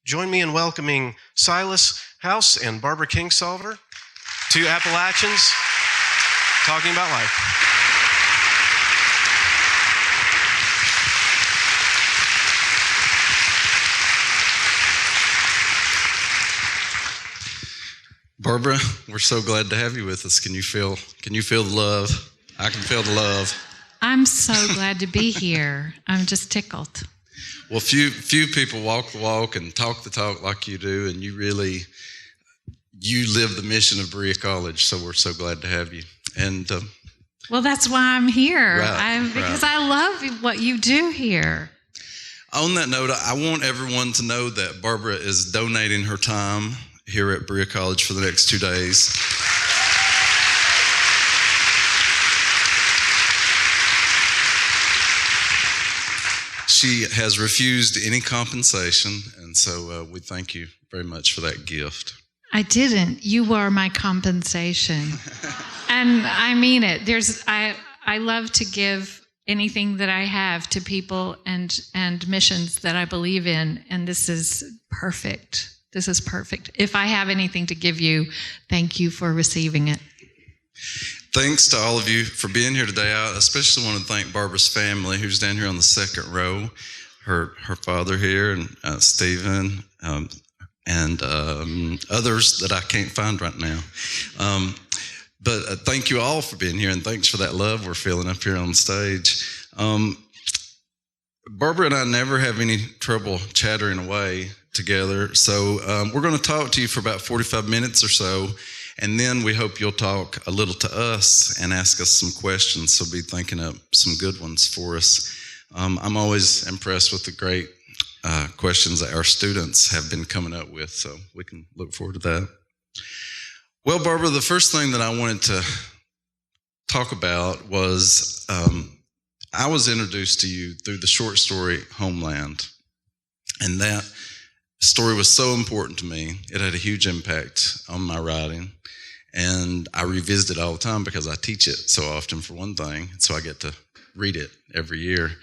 Join me in welcoming Silas House and Barbara Kingsolver, two Appalachians talking about life. Barbara, we're so glad to have you with us. Can you feel the love? I can feel the love. I'm so glad to be here. I'm just tickled. Well, few people walk the walk and talk the talk like you do, and you live the mission of Berea College, so we're so glad to have you. And well, that's why I'm here, Right. because I love what you do here. On that note, I want everyone to know that Barbara is donating her time here at Berea College for the next 2 days. She has refused any compensation, and so we thank you very much for that gift. I didn't. You are my compensation. And I mean it. I love to give anything that I have to people and missions that I believe in, and this is perfect. This is perfect. If I have anything to give you, thank you for receiving it. Thanks to all of you for being here today. I especially want to thank Barbara's family, who's down here on the second row. Her father here, and Stephen, and others that I can't find right now. But thank you all for being here, and thanks for that love we're feeling up here on stage. Barbara and I never have any trouble chattering away together, so we're going to talk to you for about 45 minutes or so, and then we hope you'll talk a little to us and ask us some questions, so be thinking up some good ones for us. I'm always impressed with the great questions that our students have been coming up with, so we can look forward to that. Well, Barbara, the first thing that I wanted to talk about was I was introduced to you through the short story Homeland, and that story was so important to me. It had a huge impact on my writing, and I revisit it all the time because I teach it so often, for one thing, so I get to read it every year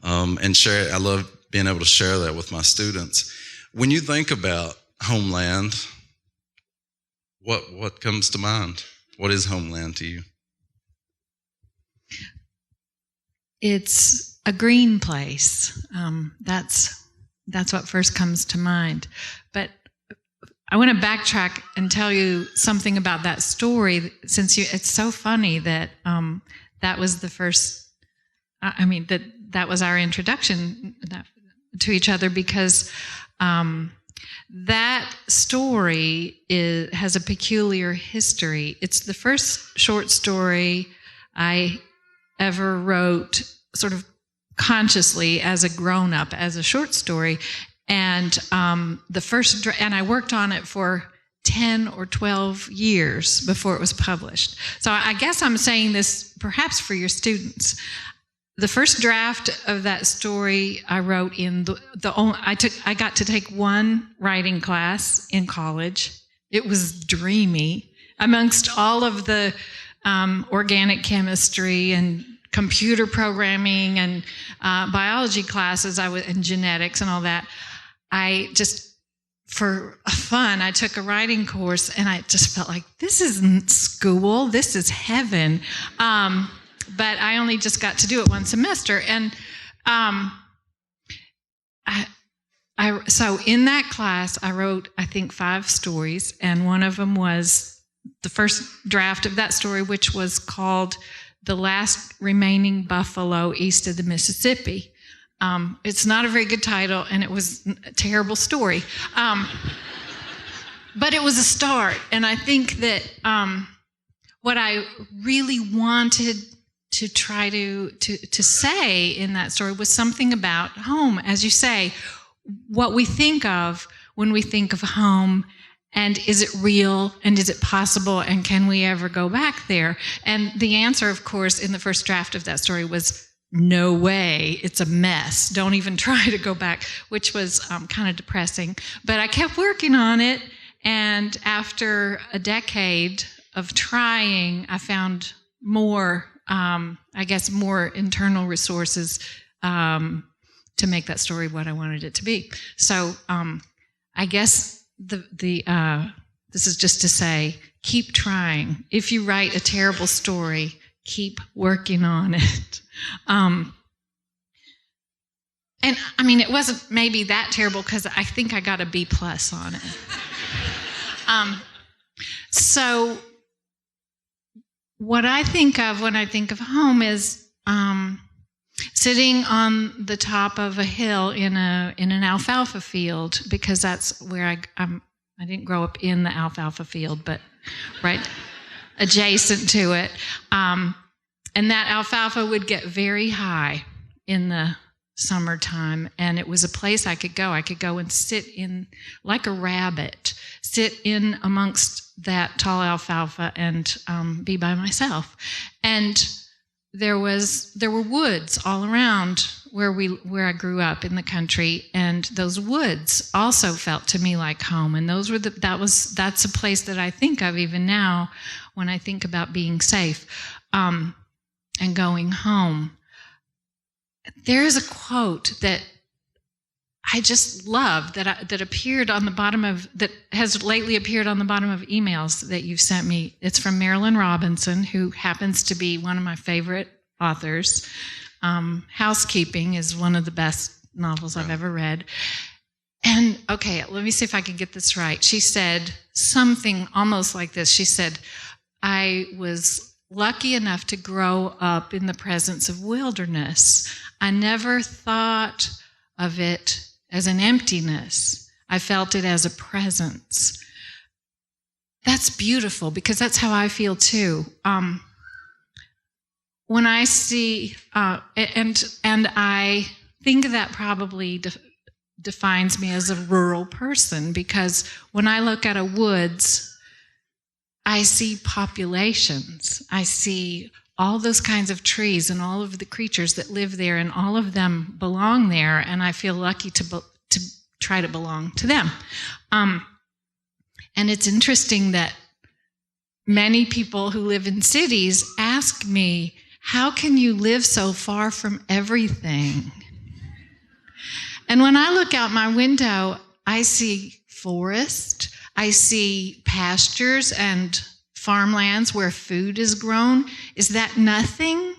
and share it. I love being able to share that with my students. When you think about Homeland, what comes to mind? What is Homeland to you? It's a green place. That's what first comes to mind. But I want to backtrack and tell you something about that story, since it's so funny that that was the first. That was our introduction to each other, because that story has a peculiar history. It's the first short story I ever wrote sort of consciously as a grown-up, as a short story. And and I worked on it for 10 or 12 years before it was published. So I guess I'm saying this perhaps for your students. The first draft of that story I wrote in I got to take one writing class in college. It was dreamy. Amongst all of the organic chemistry and computer programming and biology classes, and genetics and all that, I just, for fun, I took a writing course, and I just felt like, this isn't school, this is heaven. But I only just got to do it one semester. And so in that class, I wrote, I think, 5 stories. And one of them was the first draft of that story, which was called The Last Remaining Buffalo East of the Mississippi. It's not a very good title, and it was a terrible story. But it was a start. And I think that what I really wanted to try to say in that story was something about home, as you say, what we think of when we think of home, and is it real, and is it possible, and can we ever go back there? And the answer, of course, in the first draft of that story was, no way, it's a mess. Don't even try to go back, which was kind of depressing. But I kept working on it, and after a decade of trying, I found more more internal resources to make that story what I wanted it to be. So I guess this is just to say, keep trying. If you write a terrible story, keep working on it. And I mean, it wasn't maybe that terrible because I think I got a B+ on it. So what I think of when I think of home is sitting on the top of a hill in an alfalfa field, because that's where I didn't grow up in the alfalfa field, but right adjacent to it. And that alfalfa would get very high in the summertime, and it was a place I could go. I could go and sit in like a rabbit, sit in amongst that tall alfalfa and be by myself. And there were woods all around where I grew up in the country, and those woods also felt to me like home. And that's a place that I think of even now when I think about being safe and going home. There's a quote that I just love that appeared on the bottom of, that has lately appeared on the bottom of emails that you've sent me. It's from Marilyn Robinson, who happens to be one of my favorite authors. Housekeeping is one of the best novels I've ever read. And okay, let me see if I can get this right. She said something almost like this. She said, I was lucky enough to grow up in the presence of wilderness. I never thought of it as an emptiness. I felt it as a presence. That's beautiful, because that's how I feel too. When I see, and I think that probably defines me as a rural person, because when I look at a woods, I see populations. I see all those kinds of trees and all of the creatures that live there, and all of them belong there, and I feel lucky to try to belong to them. And it's interesting that many people who live in cities ask me, how can you live so far from everything? And when I look out my window, I see forest, I see pastures and farmlands where food is grown. Is that nothing?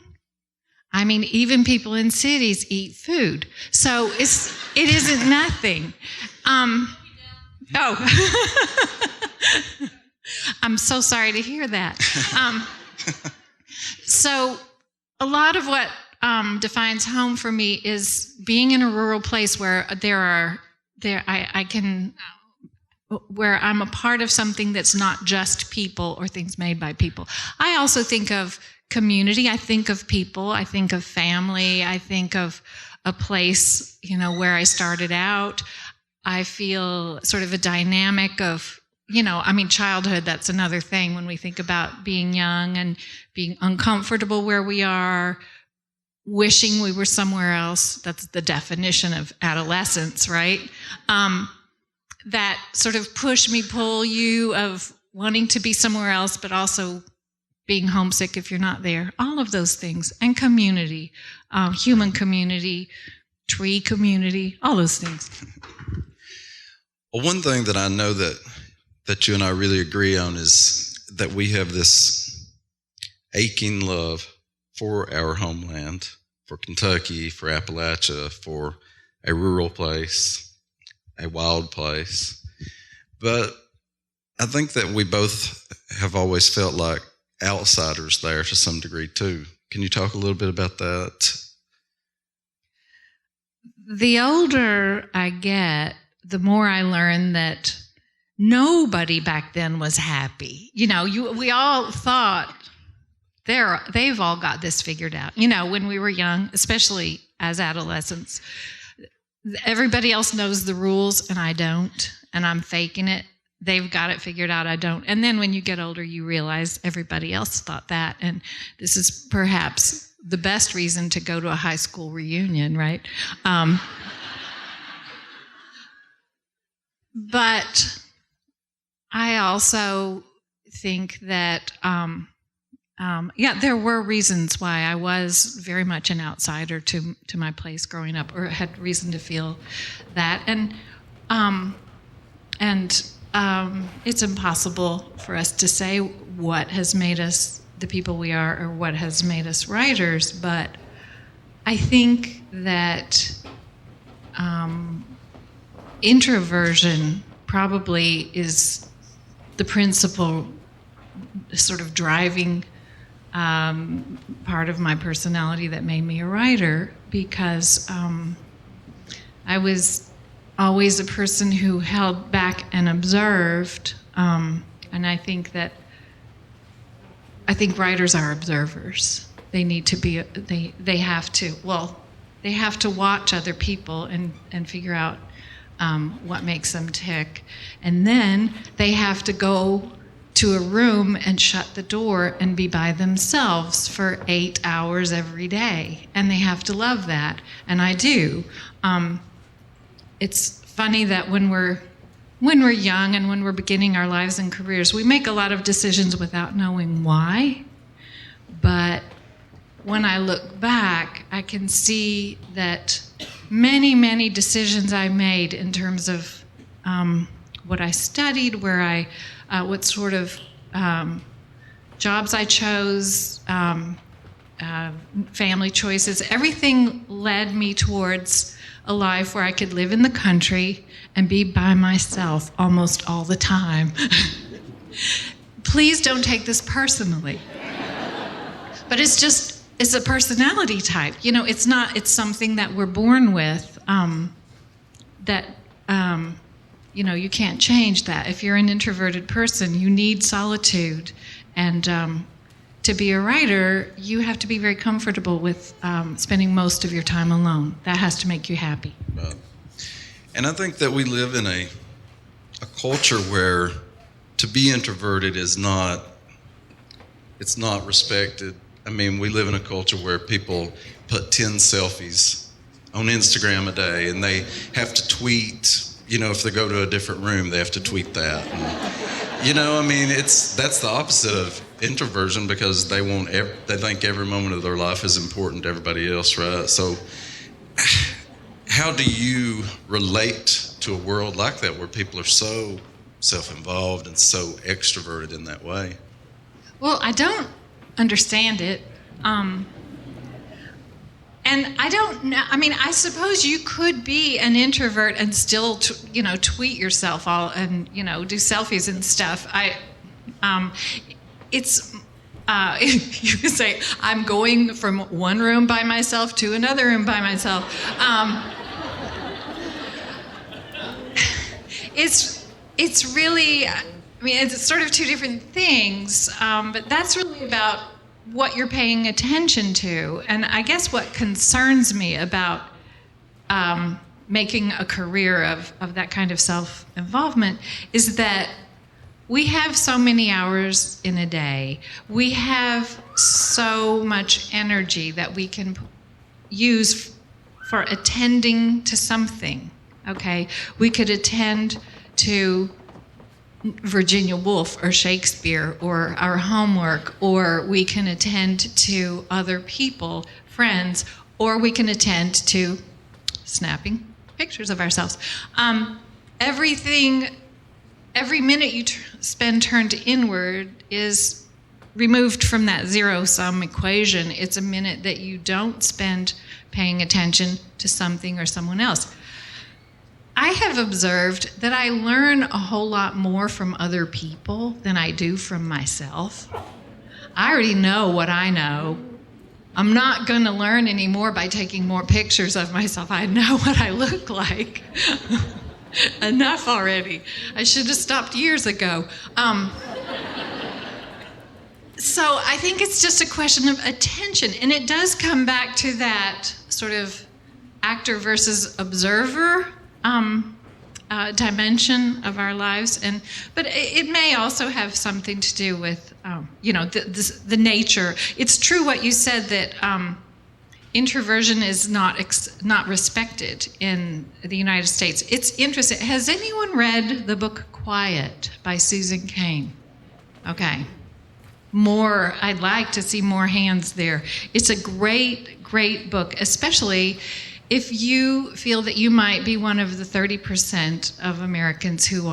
I mean, even people in cities eat food. So it isn't nothing. I'm so sorry to hear that. So a lot of what defines home for me is being in a rural place where where I'm a part of something that's not just people or things made by people. I also think of community. I think of people. I think of family. I think of a place, where I started out. I feel sort of a dynamic of, childhood, that's another thing when we think about being young and being uncomfortable where we are, wishing we were somewhere else. That's the definition of adolescence, right? That sort of push me, pull you of wanting to be somewhere else, but also being homesick if you're not there. All of those things. And community, human community, tree community, all those things. Well, one thing that I know that you and I really agree on is that we have this aching love for our homeland, for Kentucky, for Appalachia, for a rural place, a wild place. But I think that we both have always felt like outsiders there to some degree too. Can you talk a little bit about that? The older I get, the more I learn that nobody back then was happy. We all thought they've all got this figured out. When we were young, especially as adolescents, everybody else knows the rules and I don't, and I'm faking it. They've got it figured out, I don't. And then when you get older, you realize everybody else thought that. And this is perhaps the best reason to go to a high school reunion, right? But I also think that, there were reasons why I was very much an outsider to my place growing up, or had reason to feel that. And And it's impossible for us to say what has made us the people we are or what has made us writers, but I think that introversion probably is the principal sort of driving part of my personality that made me a writer, because I was always a person who held back and observed, and I think writers are observers. They need to be. They have to. Well, they have to watch other people and figure out what makes them tick, and then they have to go to a room and shut the door and be by themselves for 8 hours every day, and they have to love that, and I do. It's funny that when we're young and when we're beginning our lives and careers, we make a lot of decisions without knowing why. But when I look back, I can see that many, many decisions I made in terms of what I studied, what sort of jobs I chose, family choices, everything led me towards a life where I could live in the country and be by myself almost all the time. Please don't take this personally. But it's a personality type. It's something that we're born with, you can't change that. If you're an introverted person, you need solitude. And to be a writer, you have to be very comfortable with spending most of your time alone. That has to make you happy. And I think that we live in a culture where to be introverted it's not respected. I mean, we live in a culture where people put 10 selfies on Instagram a day, and they have to tweet, if they go to a different room, they have to tweet that. And, that's the opposite of introversion, because they think every moment of their life is important to everybody else, right? So how do you relate to a world like that where people are so self-involved and so extroverted in that way? Well, I don't understand it. And I don't know. I mean, I suppose you could be an introvert and still, tweet yourself all and, do selfies and stuff. You could say, I'm going from one room by myself to another room by myself. It's really, it's sort of two different things, but that's really about what you're paying attention to. And I guess what concerns me about making a career of that kind of self-involvement is that we have so many hours in a day. We have so much energy that we can use for attending to something, okay? We could attend to Virginia Woolf or Shakespeare or our homework, or we can attend to other people, friends, or we can attend to snapping pictures of ourselves. Every minute you spend turned inward is removed from that zero-sum equation. It's a minute that you don't spend paying attention to something or someone else. I have observed that I learn a whole lot more from other people than I do from myself. I already know what I know. I'm not going to learn any more by taking more pictures of myself. I know what I look like. Enough already. I should have stopped years ago. So I think it's just a question of attention. And it does come back to that sort of actor versus observer dimension of our lives, but it may also have something to do with the nature. It's true what you said that introversion is not respected in the United States. It's interesting. Has anyone read the book Quiet by Susan Cain? Okay. I'd like to see more hands there. It's a great book, especially if you feel that you might be one of the 30% of Americans who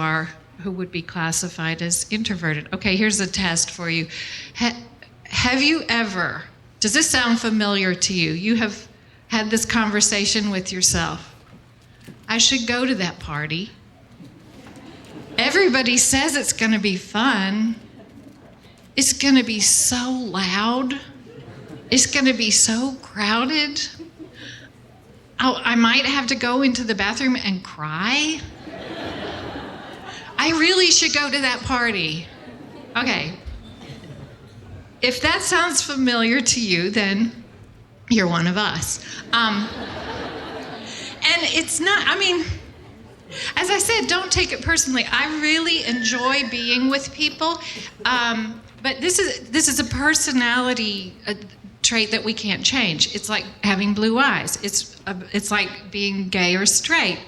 would be classified as introverted. Okay, here's a test for you. Have you ever, does this sound familiar to you? You have had this conversation with yourself. I should go to that party. Everybody says it's going to be fun. It's going to be so loud. It's going to be so crowded. I might have to go into the bathroom and cry. I really should go to that party. Okay. If that sounds familiar to you, then you're one of us. And it's not, I mean, as I said, don't take it personally. I really enjoy being with people, but this is a personality trait that we can't change. It's like having blue eyes. It's like being gay or straight.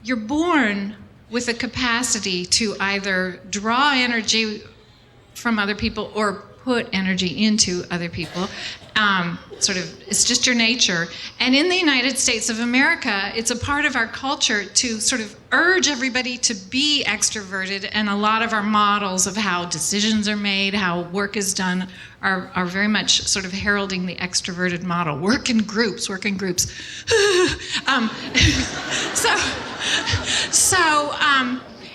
You're born with a capacity to either draw energy from other people or put energy into other people. It's just your nature. And in the United States of America, it's a part of our culture to sort of urge everybody to be extroverted, and a lot of our models of how decisions are made, how work is done, are very much sort of heralding the extroverted model. Work in groups.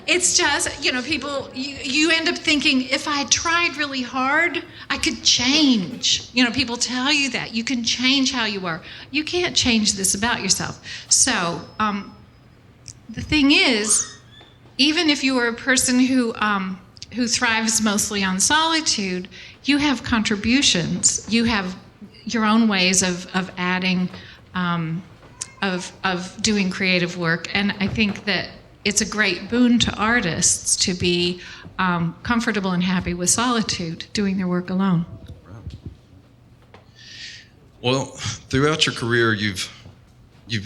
It's just, people, you end up thinking, if I tried really hard, I could change. People tell you that. You can change how you are. You can't change this about yourself. So the thing is, even if you are a person who thrives mostly on solitude, you have contributions. You have your own ways of adding, of doing creative work. And I think that it's a great boon to artists to be comfortable and happy with solitude, doing their work alone. Well, throughout your career, you've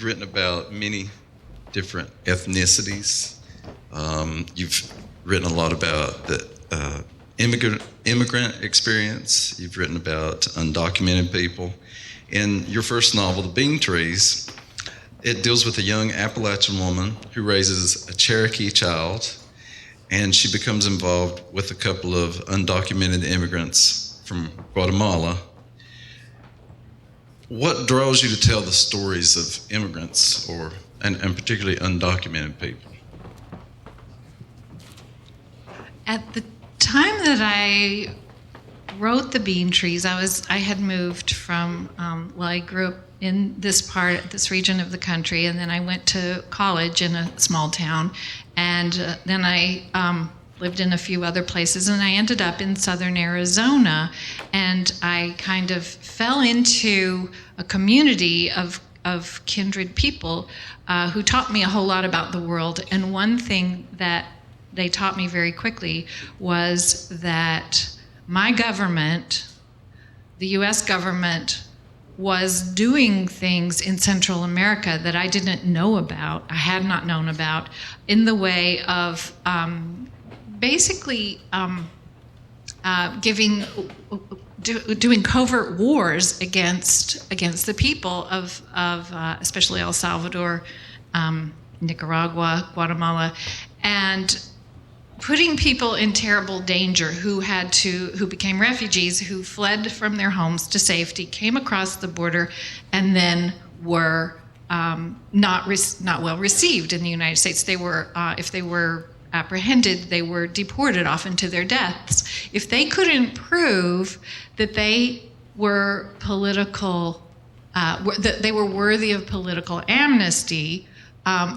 written about many different ethnicities. You've written a lot about the immigrant experience. You've written about undocumented people. In your first novel, The Bean Trees, it deals with a young Appalachian woman who raises a Cherokee child, and she becomes involved with a couple of undocumented immigrants from Guatemala. What draws you to tell the stories of immigrants, and particularly undocumented people? At the time that I wrote The Bean Trees, I had moved from, I grew up in this region of the country, and then I went to college in a small town, and then I lived in a few other places, and I ended up in southern Arizona, and I kind of fell into a community of kindred people who taught me a whole lot about the world. And one thing that they taught me very quickly was that my government, the U.S. government, was doing things in Central America that I didn't know about, I had not known about, in the way of doing covert wars against the people of especially El Salvador, Nicaragua, Guatemala, and putting people in terrible danger who became refugees, who fled from their homes to safety, came across the border, and then were not well received in the United States. They were, if they were apprehended, they were deported often to their deaths. If they couldn't prove that they were that they were worthy of political amnesty,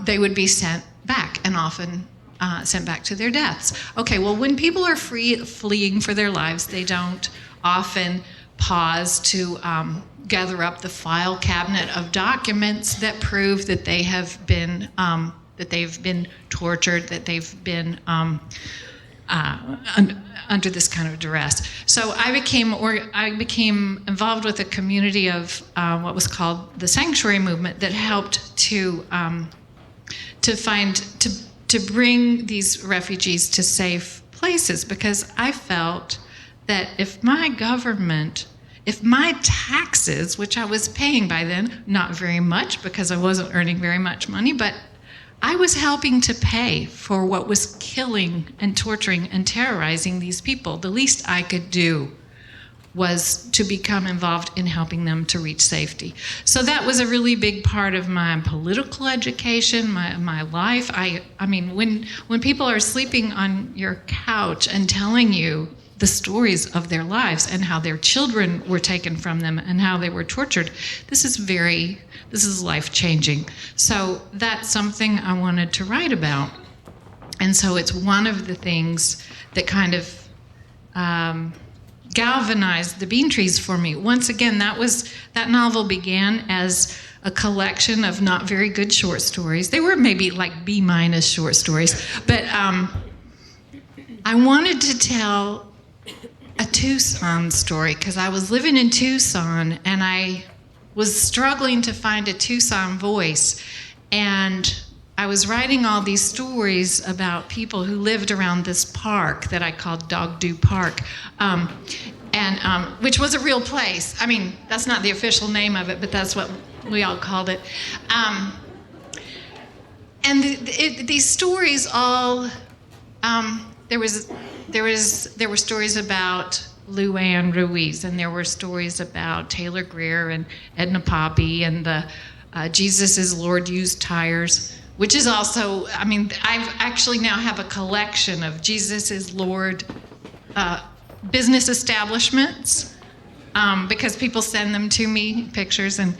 they would be sent back, and often sent back to their deaths. Okay, well, when people are fleeing for their lives, they don't often pause to gather up the file cabinet of documents that prove that they have been tortured, that they've been under this kind of duress. So I became involved with a community of what was called the Sanctuary Movement that helped to bring these refugees to safe places, because I felt that if my government if my taxes, which I was paying by then, not very much because I wasn't earning very much money, but I was helping to pay for what was killing and torturing and terrorizing these people. The least I could do was to become involved in helping them to reach safety. So that was a really big part of my political education, my life. I mean, when people are sleeping on your couch and telling you the stories of their lives and how their children were taken from them and how they were tortured, this is life-changing. So that's something I wanted to write about. And so it's one of the things that kind of galvanized the bean trees for me. Once again, that novel began as a collection of not very good short stories. They were maybe like B- short stories, but I wanted to tell a Tucson story because I was living in Tucson and I was struggling to find a Tucson voice, and I was writing all these stories about people who lived around this park that I called Dog Do Park, which was a real place. I mean, that's not the official name of it, but that's what we all called it. And these stories all, there were stories about Lou Ann Ruiz, and there were stories about Taylor Greer and Edna Poppy and the Jesus is Lord used tires, which is also, I mean, I've actually now have a collection of Jesus is Lord business establishments because people send them to me, pictures, and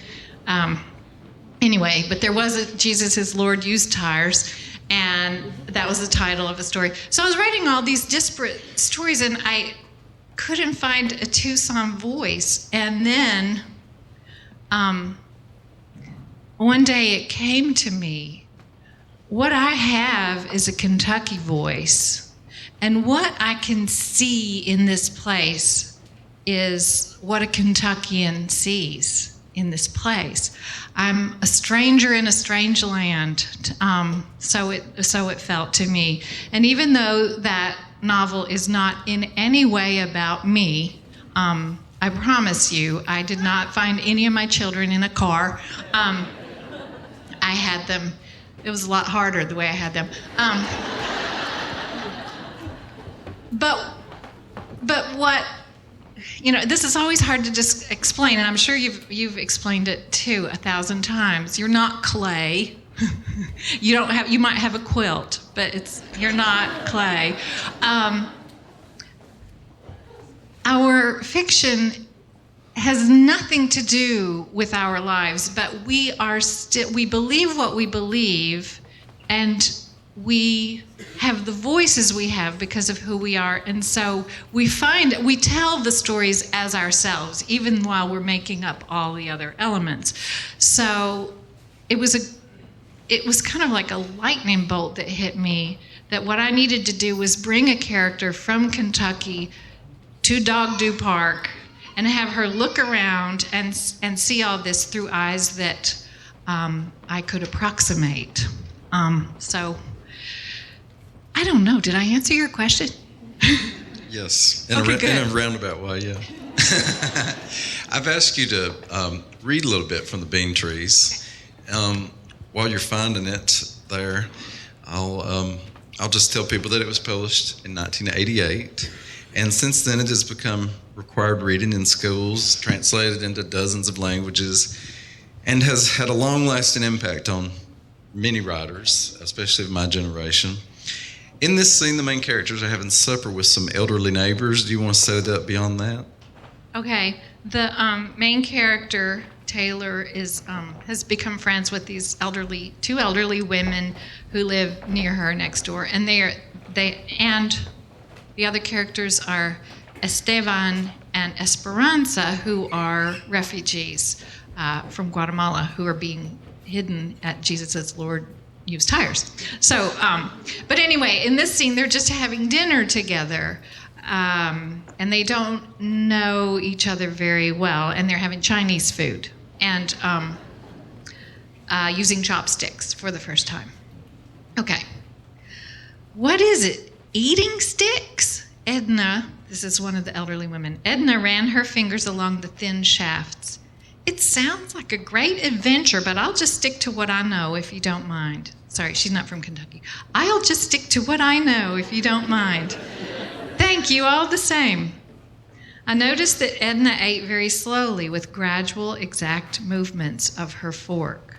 anyway, but there was a Jesus is Lord used tires, and that was the title of a story. So I was writing all these disparate stories, and I couldn't find a Tucson voice. And then one day it came to me, what I have is a Kentucky voice. And what I can see in this place is what a Kentuckian sees in this place. I'm a stranger in a strange land, so it felt to me. And even though that novel is not in any way about me, I promise you, I did not find any of my children in a car. I had them. It was a lot harder the way I had them. But what, you know, this is always hard to just explain, and I'm sure you've explained it too 1,000 times. You're not clay. You might have a quilt, but you're not clay. Our fiction has nothing to do with our lives, but we believe what we believe, and we have the voices we have because of who we are. And so we tell the stories as ourselves, even while we're making up all the other elements. So it was kind of like a lightning bolt that hit me, that what I needed to do was bring a character from Kentucky to Dog Do Park and have her look around and see all this through eyes that I could approximate. So I don't know. Did I answer your question? Yes, in Okay, a roundabout way, yeah. I've asked you to read a little bit from the bean trees. While you're finding it there, I'll just tell people that it was published in 1988, and since then it has become required reading in schools, translated into dozens of languages, and has had a long-lasting impact on many writers, especially of my generation. In this scene, the main characters are having supper with some elderly neighbors. Do you want to set it up beyond that? Okay. The main character, Taylor, has become friends with these two elderly women who live near her next door, and and the other characters are Esteban and Esperanza, who are refugees from Guatemala who are being hidden at Jesus' Lord Used Tires. So, but anyway, in this scene, they're just having dinner together, and they don't know each other very well, and they're having Chinese food and using chopsticks for the first time. Okay. What is it? Eating sticks? Edna This is one of the elderly women. Edna ran her fingers along the thin shafts. It sounds like a great adventure, but I'll just stick to what I know, if you don't mind. Sorry, she's not from Kentucky. I'll just stick to what I know, if you don't mind. Thank you, all the same. I noticed that Edna ate very slowly with gradual, exact movements of her fork.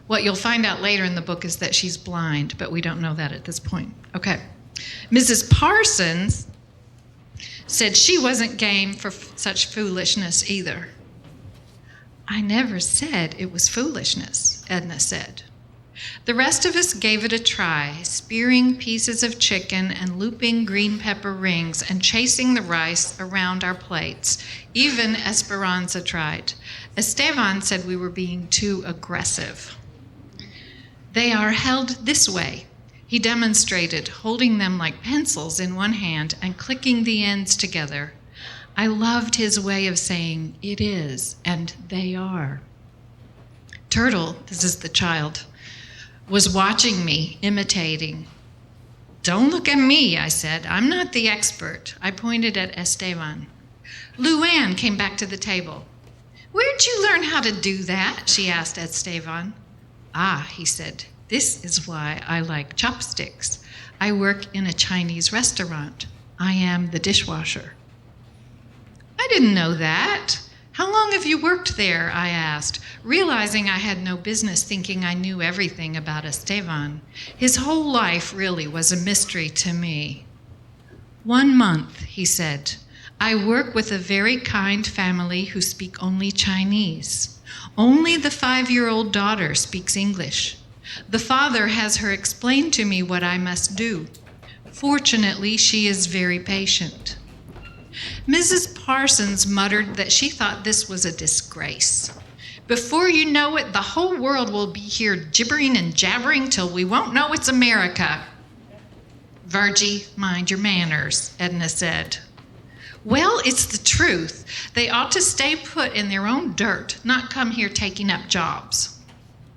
What you'll find out later in the book is that she's blind, but we don't know that at this point. Okay. Mrs. Parsons said she wasn't game for such foolishness either. I never said it was foolishness, Edna said. The rest of us gave it a try, spearing pieces of chicken and looping green pepper rings and chasing the rice around our plates. Even Esperanza tried. Esteban said we were being too aggressive. They are held this way. He demonstrated, holding them like pencils in one hand and clicking the ends together. I loved his way of saying, it is, and they are. Turtle, this is the child, was watching me, imitating. Don't look at me, I said. I'm not the expert. I pointed at Esteban. Luann came back to the table. Where'd you learn how to do that? She asked Esteban. Ah, he said, this is why I like chopsticks. I work in a Chinese restaurant. I am the dishwasher. I didn't know that. How long have you worked there? I asked, realizing I had no business thinking I knew everything about Esteban. His whole life really was a mystery to me. 1 month, he said. I work with a very kind family who speak only Chinese. Only the 5-year-old daughter speaks English. The father has her explain to me what I must do. Fortunately, she is very patient. Mrs. Parsons muttered that she thought this was a disgrace. Before you know it, the whole world will be here gibbering and jabbering till we won't know it's America. Virgie, mind your manners, Edna said. Well, it's the truth. They ought to stay put in their own dirt, not come here taking up jobs.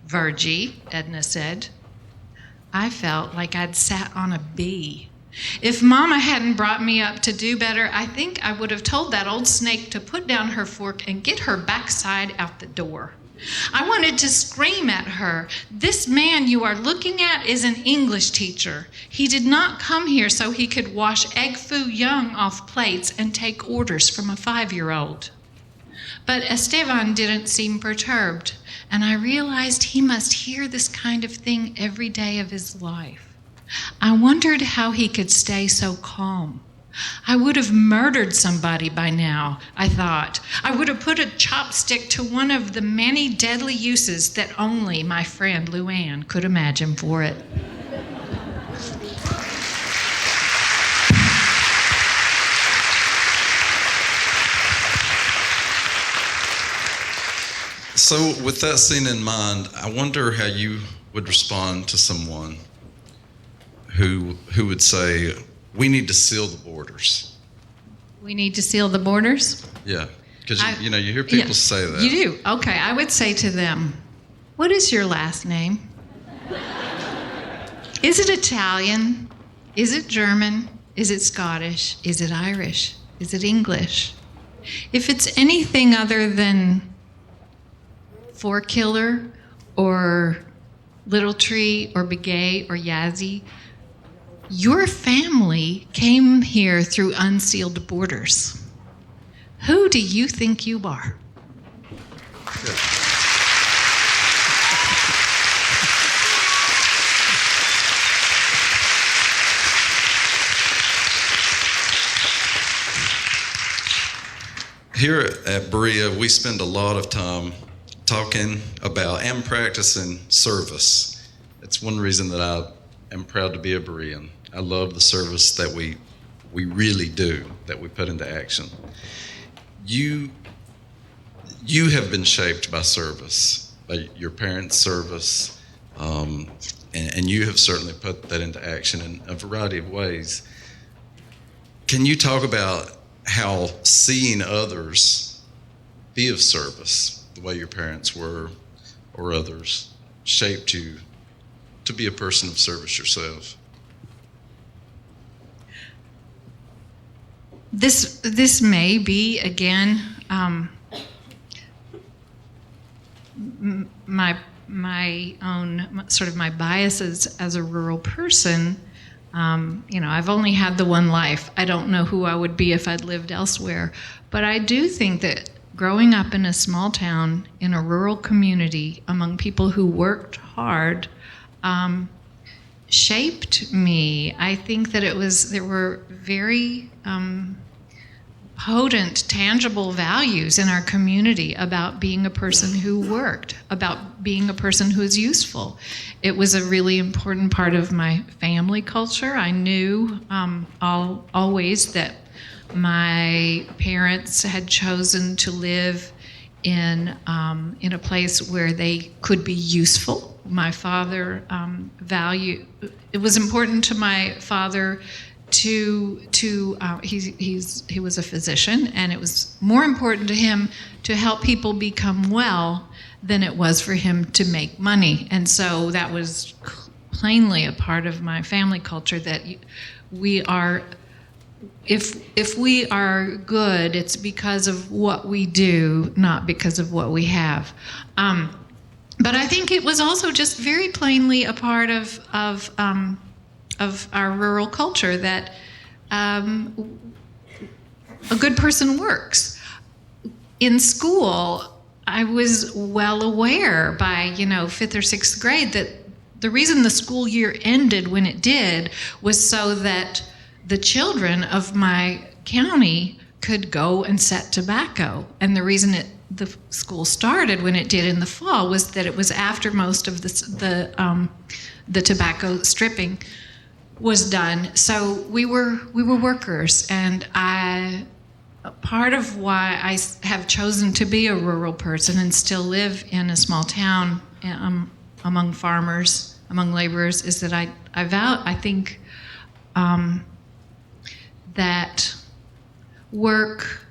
Virgie, Edna said. I felt like I'd sat on a bee. If Mama hadn't brought me up to do better, I think I would have told that old snake to put down her fork and get her backside out the door. I wanted to scream at her. This man you are looking at is an English teacher. He did not come here so he could wash egg foo young off plates and take orders from a 5-year-old. But Esteban didn't seem perturbed, and I realized he must hear this kind of thing every day of his life. I wondered how he could stay so calm. I would have murdered somebody by now, I thought. I would have put a chopstick to one of the many deadly uses that only my friend Luann could imagine for it. So with that scene in mind, I wonder how you would respond to someone who would say, we need to seal the borders. We need to seal the borders? Yeah, because you hear people say that. You do? Okay, I would say to them, what is your last name? Is it Italian? Is it German? Is it Scottish? Is it Irish? Is it English? If it's anything other than Four-Killer or Little Tree or Begay or Yazzie, your family came here through unsealed borders. Who do you think you are? Good. Here at Berea, we spend a lot of time talking about and practicing service. It's one reason that I am proud to be a Berean. I love the service that we really do, that we put into action. You have been shaped by service, by your parents' service, and you have certainly put that into action in a variety of ways. Can you talk about how seeing others be of service, the way your parents were or others, shaped you to be a person of service yourself? this may be again my own sort of my biases as a rural person. I've only had the one life. I don't know who I would be if I'd lived elsewhere. But I do think that growing up in a small town, in a rural community, among people who worked hard, shaped me. I think that there were very potent, tangible values in our community about being a person who worked, about being a person who is useful. It was a really important part of my family culture. I knew always that my parents had chosen to live in a place where they could be useful. My father it was important to my father he was a physician, and it was more important to him to help people become well than it was for him to make money. And so that was plainly a part of my family culture, that we are, if we are good, it's because of what we do, not because of what we have. But I think it was also just very plainly a part of our rural culture that a good person works. In school, I was well aware by, 5th or 6th grade that the reason the school year ended when it did was so that the children of my county could go and set tobacco. And the reason the school started when it did in the fall was that it was after most of the tobacco stripping was done. So we were workers, and part of why I have chosen to be a rural person and still live in a small town among farmers, among laborers, is that I think that work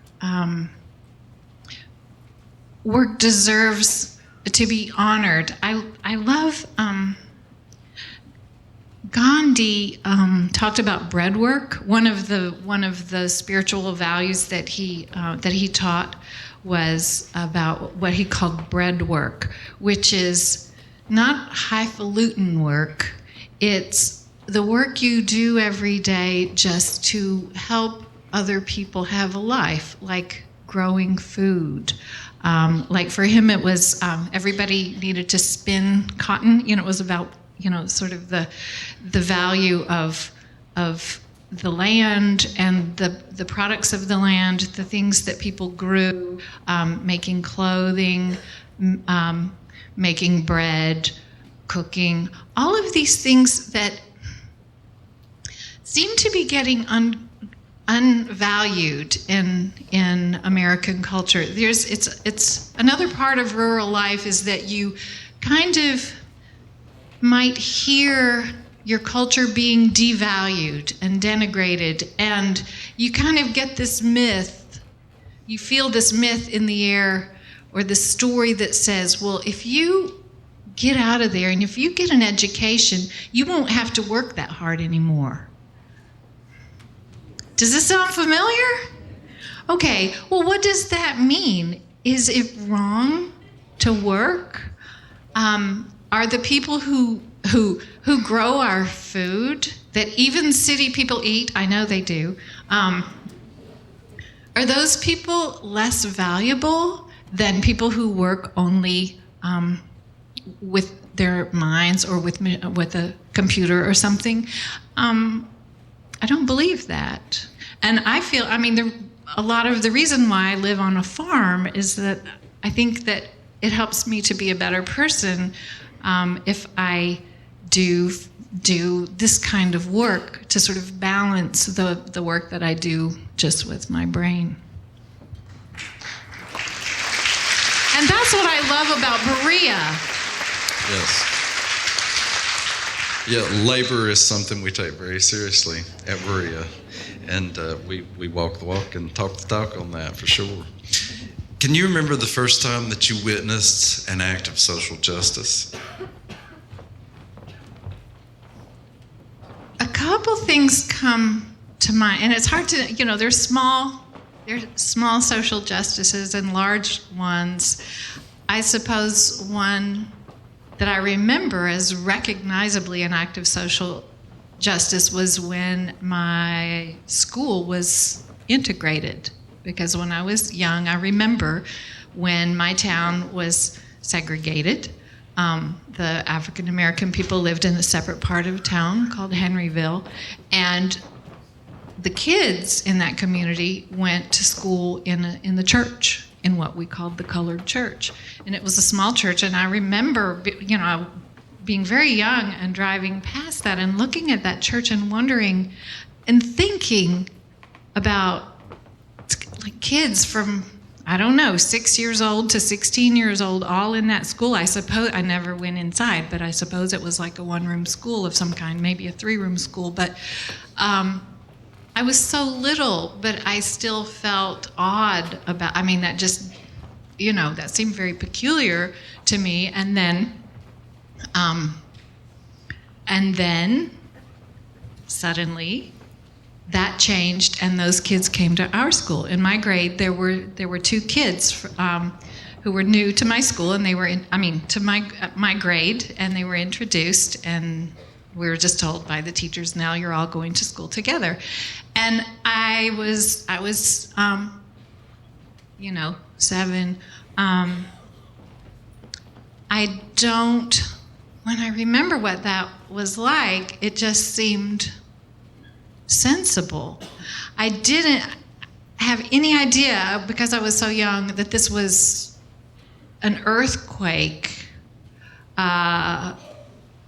deserves to be honored. I love Gandhi talked about bread work. One of the spiritual values that he taught was about what he called bread work, which is not highfalutin work. It's the work you do every day just to help other people have a life, like growing food. Like for him, it was everybody needed to spin cotton. It was about sort of the value of the land and the products of the land, the things that people grew, making clothing, making bread, cooking, all of these things that seem to be getting unvalued in American culture. It's another part of rural life is that you kind of might hear your culture being devalued and denigrated, and you kind of get this myth, you feel this myth in the air, or the story that says, well, if you get out of there and if you get an education, you won't have to work that hard anymore. Does this sound familiar? Okay, well, what does that mean? Is it wrong to work? Are the people who grow our food that even city people eat, I know they do, are those people less valuable than people who work only with their minds or with a computer or something? I don't believe that. And I feel, a lot of the reason why I live on a farm is that I think that it helps me to be a better person if I do this kind of work to sort of balance the work that I do just with my brain. And that's what I love about Berea. Yes. Yeah, labor is something we take very seriously at Berea. And we walk the walk and talk the talk on that for sure. Can you remember the first time that you witnessed an act of social justice? A couple things come to mind, and it's hard to, there's small social justices and large ones. I suppose one that I remember as recognizably an act of social justice was when my school was integrated. Because when I was young, I remember when my town was segregated. The African American people lived in a separate part of town called Henryville, and the kids in that community went to school in the church, in what we called the colored church. And it was a small church, and I remember, being very young and driving past that and looking at that church and wondering and thinking about like kids from, 6 years old to 16 years old, all in that school. I suppose, I never went inside, but I suppose it was like a one-room school of some kind, maybe a three-room school. But I was so little, but I still felt odd about, that just, that seemed very peculiar to me. And then suddenly that changed, and those kids came to our school. In my grade, there were two kids who were new to my school, and they were to my grade, and they were introduced, and we were just told by the teachers, now you're all going to school together. And I was 7. When I remember what that was like, it just seemed sensible. I didn't have any idea, because I was so young, that this was an earthquake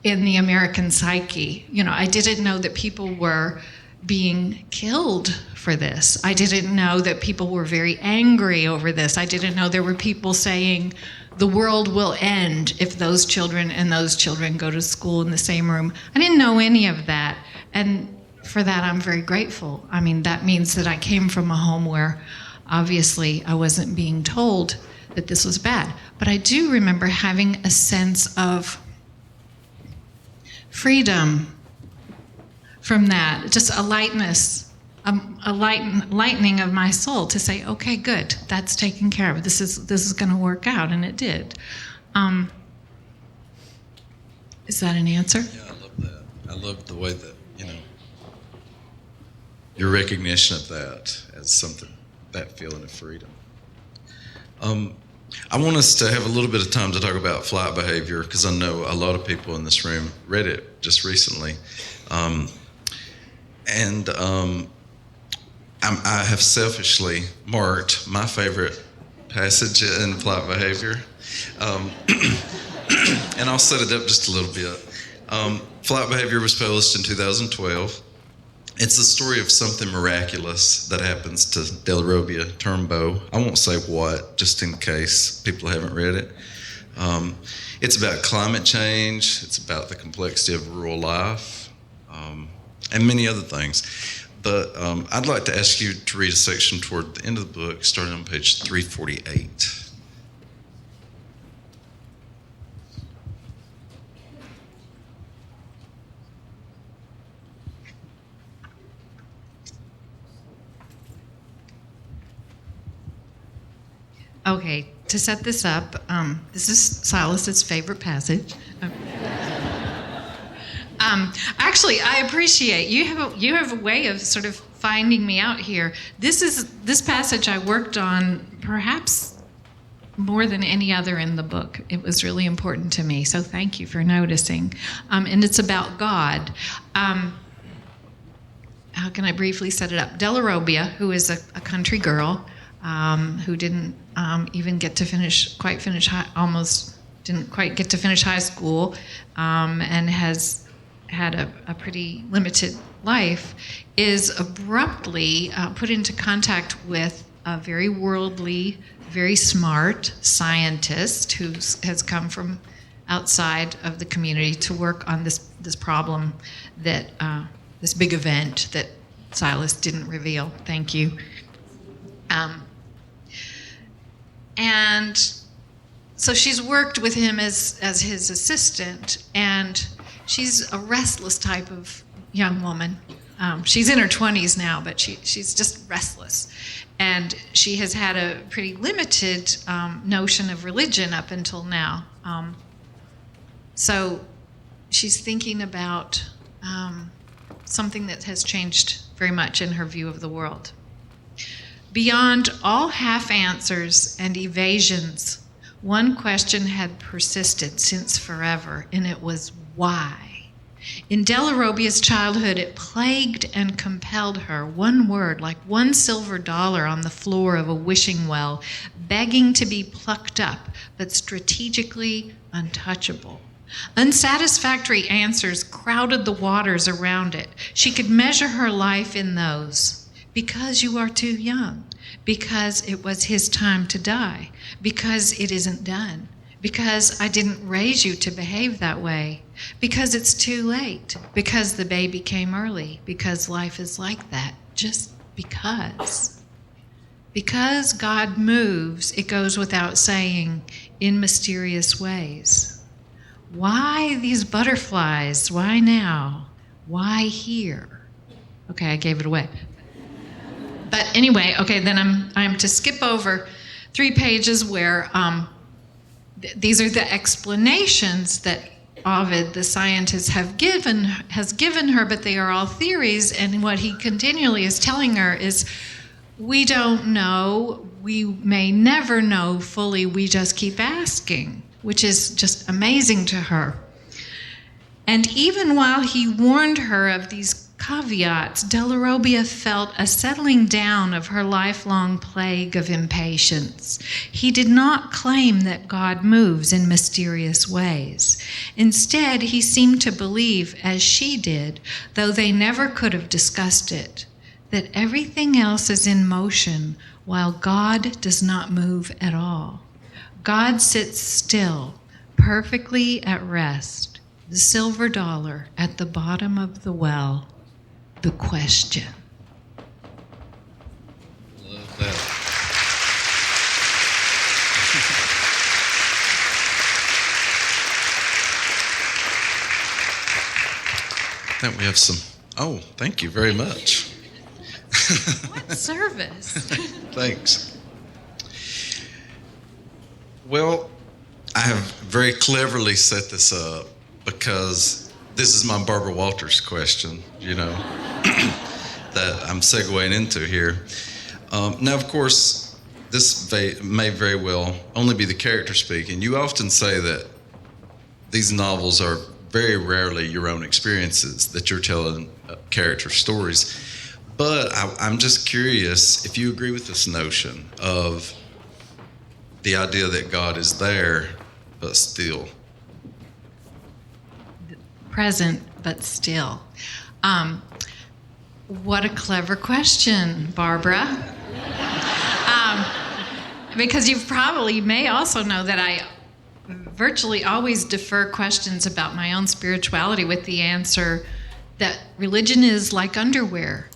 in the American psyche. I didn't know that people were being killed for this. I didn't know that people were very angry over this. I didn't know there were people saying the world will end if those children and those children go to school in the same room. I didn't know any of that. And for that, I'm very grateful. That means that I came from a home where obviously I wasn't being told that this was bad. But I do remember having a sense of freedom from that, just a lightness, a lightening of my soul to say, okay, good, that's taken care of. This is going to work out, and it did. Is that an answer? Yeah, I love that. I love the way that, your recognition of that as something, that feeling of freedom. I want us to have a little bit of time to talk about flight behavior, because I know a lot of people in this room read it just recently. I have selfishly marked my favorite passage in flight behavior. And I'll set it up just a little bit. Flight behavior was published in 2012. It's the story of something miraculous that happens to Delarobia Turnbow. I won't say what, just in case people haven't read it. It's about climate change. It's about the complexity of rural life, and many other things. But I'd like to ask you to read a section toward the end of the book, starting on page 348. Okay, to set this up, this is Silas's favorite passage. Actually, I appreciate you have a way of sort of finding me out here. This passage I worked on perhaps more than any other in the book. It was really important to me, so thank you for noticing. And it's about God. How can I briefly set it up? Delarobia, who is a country girl, who didn't even get to finish high school, and has had a pretty limited life, is abruptly put into contact with a very worldly, very smart scientist who has come from outside of the community to work on this problem, that this big event that Silas didn't reveal. Thank you. And so she's worked with him as his assistant, and she's a restless type of young woman. She's in her 20s now, but she's just restless. And she has had a pretty limited notion of religion up until now. So she's thinking about something that has changed very much in her view of the world. Beyond all half answers and evasions, one question had persisted since forever, and it was why. In Della Robbia's childhood, it plagued and compelled her, one word, like one silver dollar on the floor of a wishing well, begging to be plucked up, but strategically untouchable. Unsatisfactory answers crowded the waters around it. She could measure her life in those. Because you are too young. Because it was his time to die. Because it isn't done. Because I didn't raise you to behave that way. Because it's too late. Because the baby came early. Because life is like that. Just because. Because God moves, it goes without saying, in mysterious ways. Why these butterflies? Why now? Why here? Okay, I gave it away. But anyway, okay, then I'm to skip over 3 pages where these are the explanations that Ovid, the scientist, has given her, but they are all theories. And what he continually is telling her is, we don't know, we may never know fully, we just keep asking, which is just amazing to her. And even while he warned her of these caveats, Della Robbia felt a settling down of her lifelong plague of impatience. He did not claim that God moves in mysterious ways. Instead, he seemed to believe, as she did, though they never could have discussed it, that everything else is in motion while God does not move at all. God sits still, perfectly at rest, the silver dollar at the bottom of the well, the question. Love that. I think we have some. Oh, thank you very much. What service? Thanks. Well, I have very cleverly set this up because this is my Barbara Walters question, that I'm segueing into here. Now, of course, this may very well only be the character speaking. You often say that these novels are very rarely your own experiences, that you're telling character stories. But I'm just curious if you agree with this notion of the idea that God is there, but still. Present, but still. What a clever question, Barbara. Because you may also know that I virtually always defer questions about my own spirituality with the answer that religion is like underwear.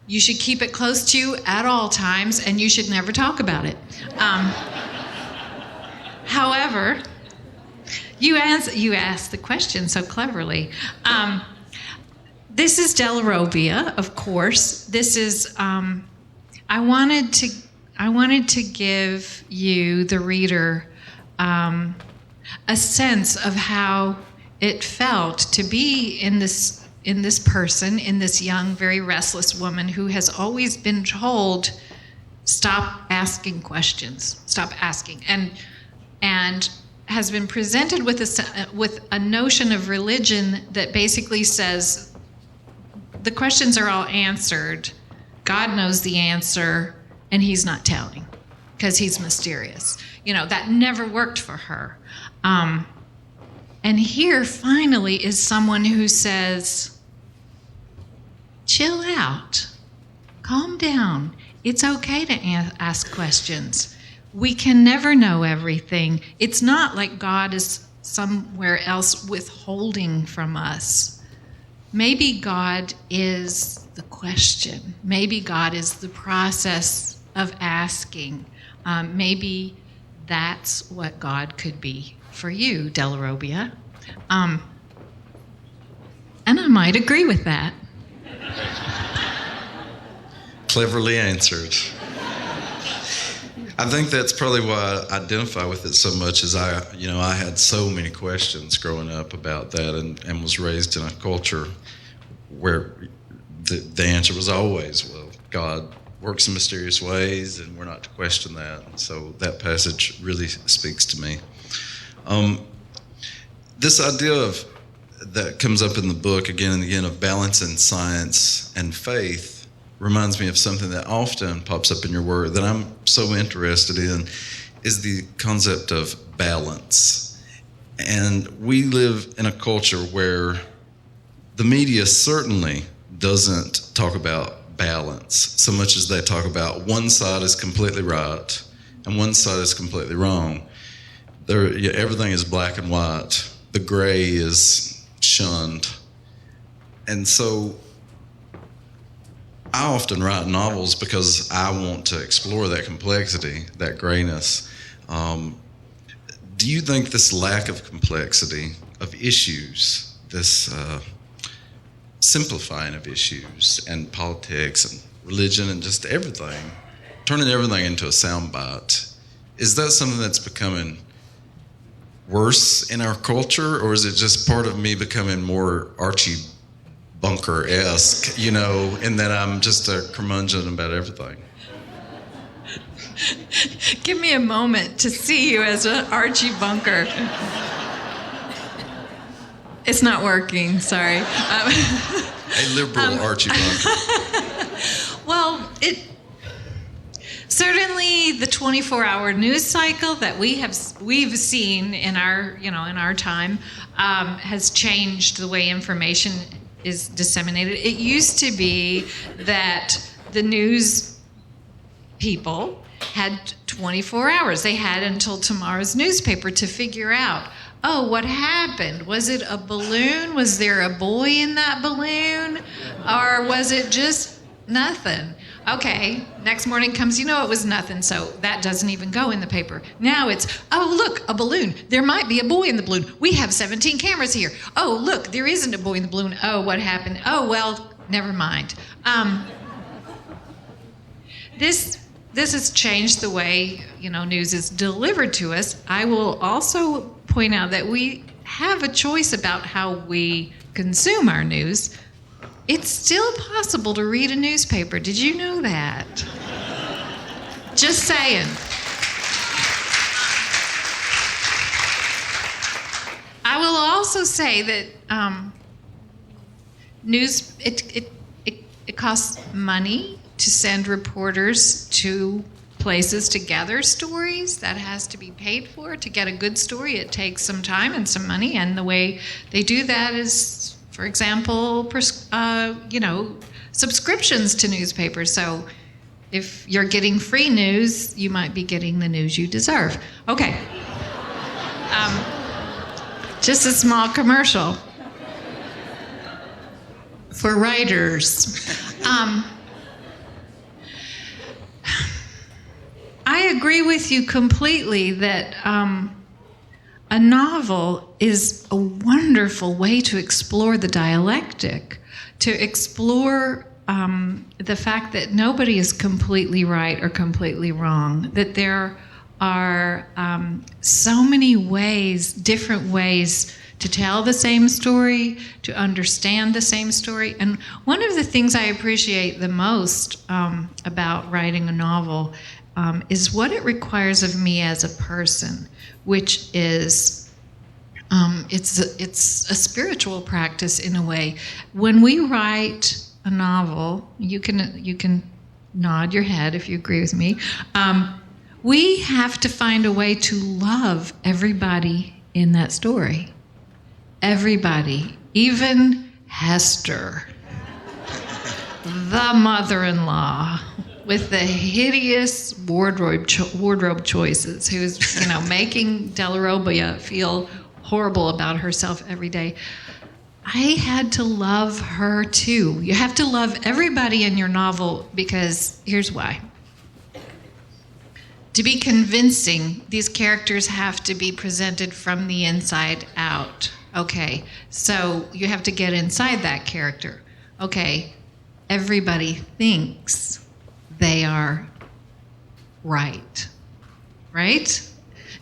You should keep it close to you at all times, and you should never talk about it. However, you asked the question so cleverly. This is Della Robbia, of course. This is. I wanted to give you, the reader, a sense of how it felt to be in this person, in this young, very restless woman who has always been told, stop asking questions, stop asking, and has been presented with a notion of religion that basically says the questions are all answered, God knows the answer, and he's not telling because he's mysterious. That never worked for her. And here finally is someone who says, chill out, calm down. It's okay to ask questions. We can never know everything. It's not like God is somewhere else withholding from us. Maybe God is the question. Maybe God is the process of asking. Maybe that's what God could be for you, Della Robbia. And I might agree with that. Cleverly answered. I think that's probably why I identify with it so much, is I had so many questions growing up about that, and was raised in a culture where the answer was always, well, God works in mysterious ways, and we're not to question that. So that passage really speaks to me. This idea that comes up in the book again and again of balancing science and faith reminds me of something that often pops up in your work that I'm so interested in, is the concept of balance. And we live in a culture where the media certainly doesn't talk about balance so much as they talk about one side is completely right and one side is completely wrong. Everything is black and white. The gray is shunned. And so I often write novels because I want to explore that complexity, that grayness. Do you think this lack of complexity of issues, this simplifying of issues and politics and religion and just everything, turning everything into a soundbite, is that something that's becoming worse in our culture, or is it just part of me becoming more Archie Bunker-esque, in that I'm just a curmudgeon about everything? Give me a moment to see you as an Archie Bunker. It's not working, sorry. A liberal Archie Bunker. Well, certainly the 24-hour news cycle that we've seen in our time has changed the way information is disseminated. It used to be that the news people had 24 hours. They had until tomorrow's newspaper to figure out, oh, what happened? Was it a balloon? Was there a boy in that balloon? Or was it just nothing? Okay, next morning comes, it was nothing, so that doesn't even go in the paper. Now it's, oh, look, a balloon. There might be a boy in the balloon. We have 17 cameras here. Oh, look, there isn't a boy in the balloon. Oh, what happened? Oh, well, never mind. This has changed the way, news is delivered to us. I will also point out that we have a choice about how we consume our news. It's still possible to read a newspaper. Did you know that? Just saying. I will also say that news, it costs money to send reporters to places to gather stories. That has to be paid for. To get a good story, it takes some time and some money, and the way they do that is, for example, subscriptions to newspapers. So if you're getting free news, you might be getting the news you deserve. Okay. Just a small commercial for writers. I agree with you completely that a novel is a wonderful way to explore the dialectic, to explore the fact that nobody is completely right or completely wrong, that there are so many ways, different ways to tell the same story, to understand the same story. And one of the things I appreciate the most about writing a novel is what it requires of me as a person, which is it's a spiritual practice in a way. When we write a novel, you can nod your head if you agree with me. We have to find a way to love everybody in that story. Everybody, even Hester, the mother-in-law with the hideous wardrobe choices, who's making Delarobia feel horrible about herself every day. I had to love her too. You have to love everybody in your novel, because here's why. To be convincing, these characters have to be presented from the inside out. Okay, so you have to get inside that character. Okay, everybody thinks they are right. Right?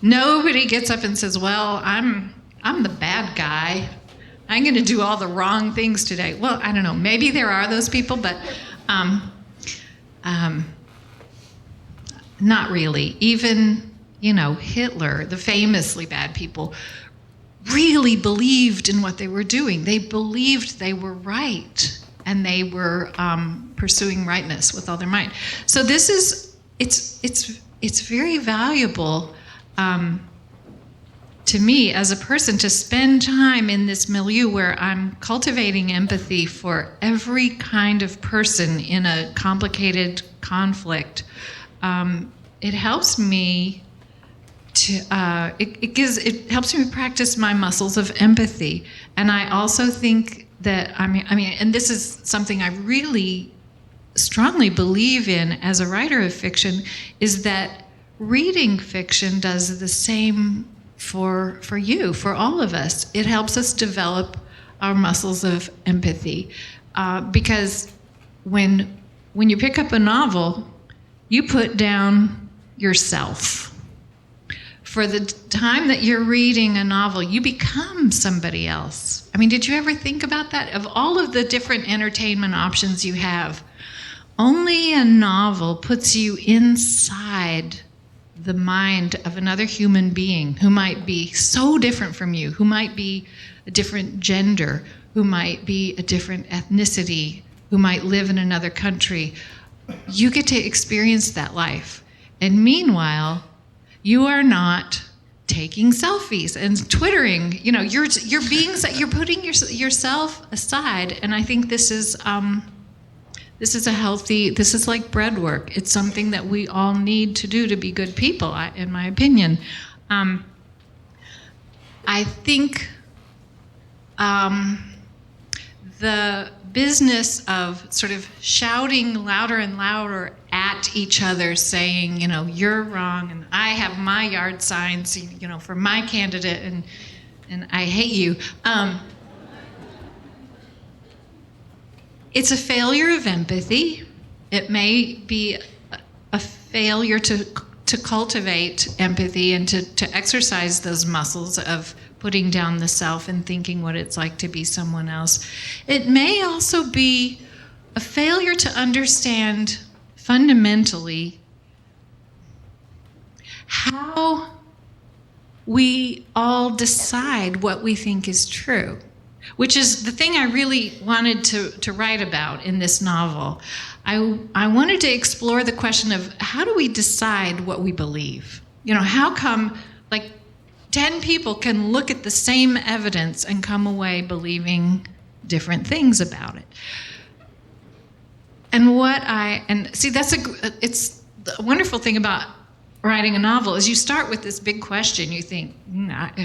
Nobody gets up and says, well, I'm the bad guy. I'm going to do all the wrong things today. Well, I don't know. Maybe there are those people, but not really. Even, Hitler, the famously bad people, really believed in what they were doing. They believed they were right, and they were pursuing rightness with all their might. So this is, it's very valuable to me as a person to spend time in this milieu where I'm cultivating empathy for every kind of person in a complicated conflict. It helps me to it helps me practice my muscles of empathy. And I also think that and this is something I really strongly believe in as a writer of fiction, is that reading fiction does the same for you, for all of us. It helps us develop our muscles of empathy, because when you pick up a novel, you put down yourself. For the time that you're reading a novel, you become somebody else. Did you ever think about that? Of all of the different entertainment options you have, only a novel puts you inside the mind of another human being who might be so different from you, who might be a different gender, who might be a different ethnicity, who might live in another country. You get to experience that life. And meanwhile, you are not taking selfies and twittering. You're putting yourself aside. And I think this is like bread work. It's something that we all need to do to be good people, in my opinion. I think the business of sort of shouting louder and louder at each other, saying, you're wrong, and I have my yard signs, for my candidate, and I hate you. It's a failure of empathy. It may be a failure to cultivate empathy and to exercise those muscles of putting down the self and thinking what it's like to be someone else. It may also be a failure to understand fundamentally how we all decide what we think is true, which is the thing I really wanted to write about in this novel. I wanted to explore the question of how do we decide what we believe? How come 10 people can look at the same evidence and come away believing different things about it? And see, it's the wonderful thing about writing a novel is you start with this big question. You think,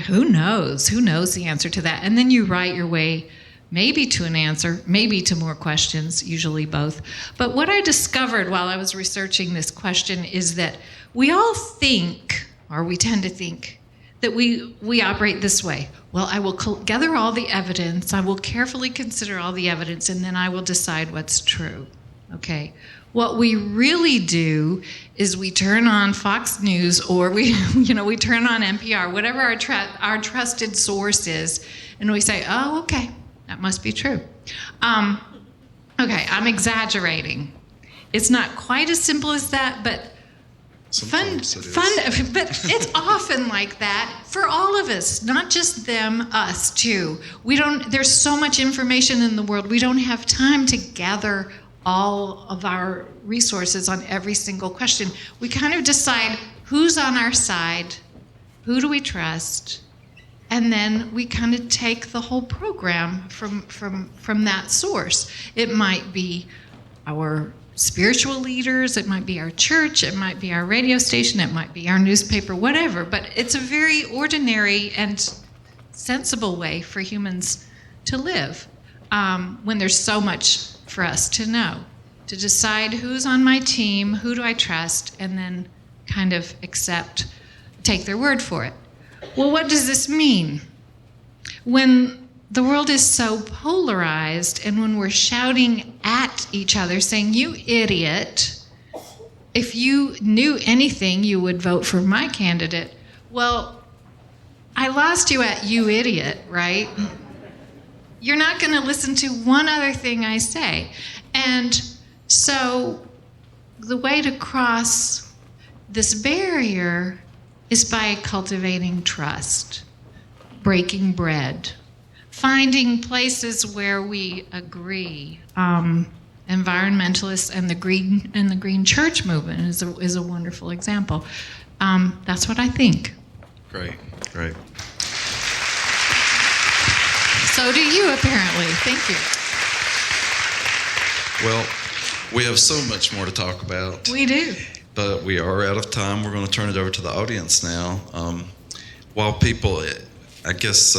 who knows? Who knows the answer to that? And then you write your way maybe to an answer, maybe to more questions, usually both. But what I discovered while I was researching this question is that we all think, or we tend to think, that we operate this way. Well, I will gather all the evidence, I will carefully consider all the evidence, and then I will decide what's true. Okay. What we really do is we turn on Fox News, or we turn on NPR, whatever our trusted source is, and we say, oh, okay, that must be true. Okay, I'm exaggerating. It's not quite as simple as that, but but it's often like that for all of us, not just them, us too. There's so much information in the world, we don't have time to gather all of our resources on every single question. We kind of decide who's on our side, who do we trust, and then we kind of take the whole program from that source. It might be our spiritual leaders, it might be our church, it might be our radio station, it might be our newspaper, whatever, but it's a very ordinary and sensible way for humans to live when there's so much for us to know, to decide who's on my team, who do I trust, and then kind of take their word for it. Well, what does this mean? When the world is so polarized and when we're shouting at each other saying, "You idiot. If you knew anything, you would vote for my candidate." Well, I lost you at "you idiot," right? You're not going to listen to one other thing I say. And so the way to cross this barrier is by cultivating trust, breaking bread, finding places where we agree. Environmentalists and the green church movement is a wonderful example. That's what I think. Great. So do you, apparently. Thank you. Well, we have so much more to talk about. We do. But we are out of time. We're going to turn it over to the audience now. While people, I guess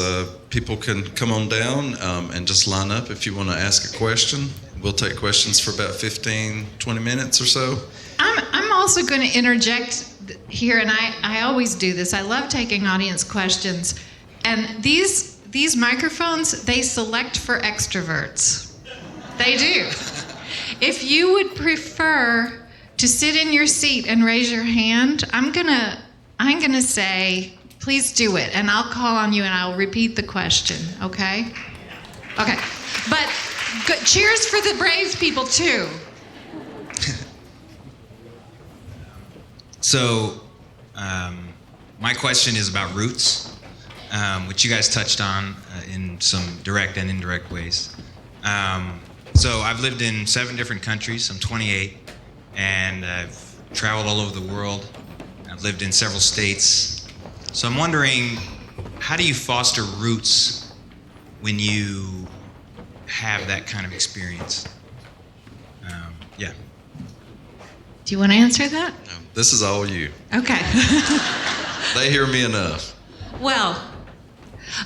people can come on down and just line up if you want to ask a question. We'll take questions for about 15, 20 minutes or so. I'm also going to interject here, and I always do this. I love taking audience questions. And these microphones, they select for extroverts. They do. If you would prefer to sit in your seat and raise your hand, I'm gonna say, please do it, and I'll call on you and I'll repeat the question, okay? Okay. But cheers for the brave people too. So, my question is about roots, which you guys touched on in some direct and indirect ways. So I've lived in 7 different countries. I'm 28, and I've traveled all over the world. I've lived in several states. So I'm wondering, how do you foster roots when you have that kind of experience? Yeah. Do you want to answer that? This is all you. Okay. They hear me enough. Well,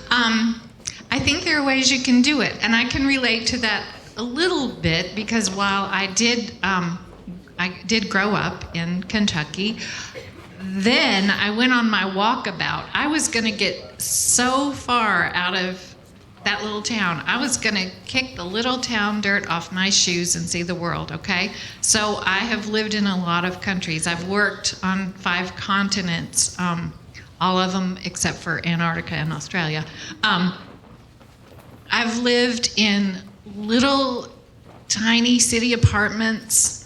I think there are ways you can do it, and I can relate to that a little bit because while I did grow up in Kentucky, then I went on my walkabout. I was going to get so far out of that little town. I was going to kick the little town dirt off my shoes and see the world, okay? So I have lived in a lot of countries. I've worked on 5 continents, all of them except for Antarctica and Australia. I've lived in little tiny city apartments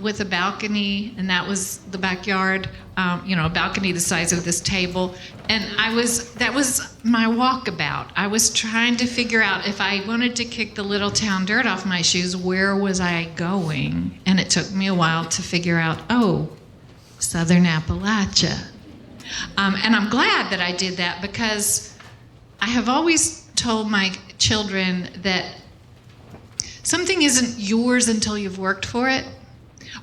with a balcony, and that was the backyard, a balcony the size of this table. And that was my walkabout. I was trying to figure out if I wanted to kick the little town dirt off my shoes, where was I going? And it took me a while to figure out, Southern Appalachia. And I'm glad that I did that because I have always told my children that something isn't yours until you've worked for it.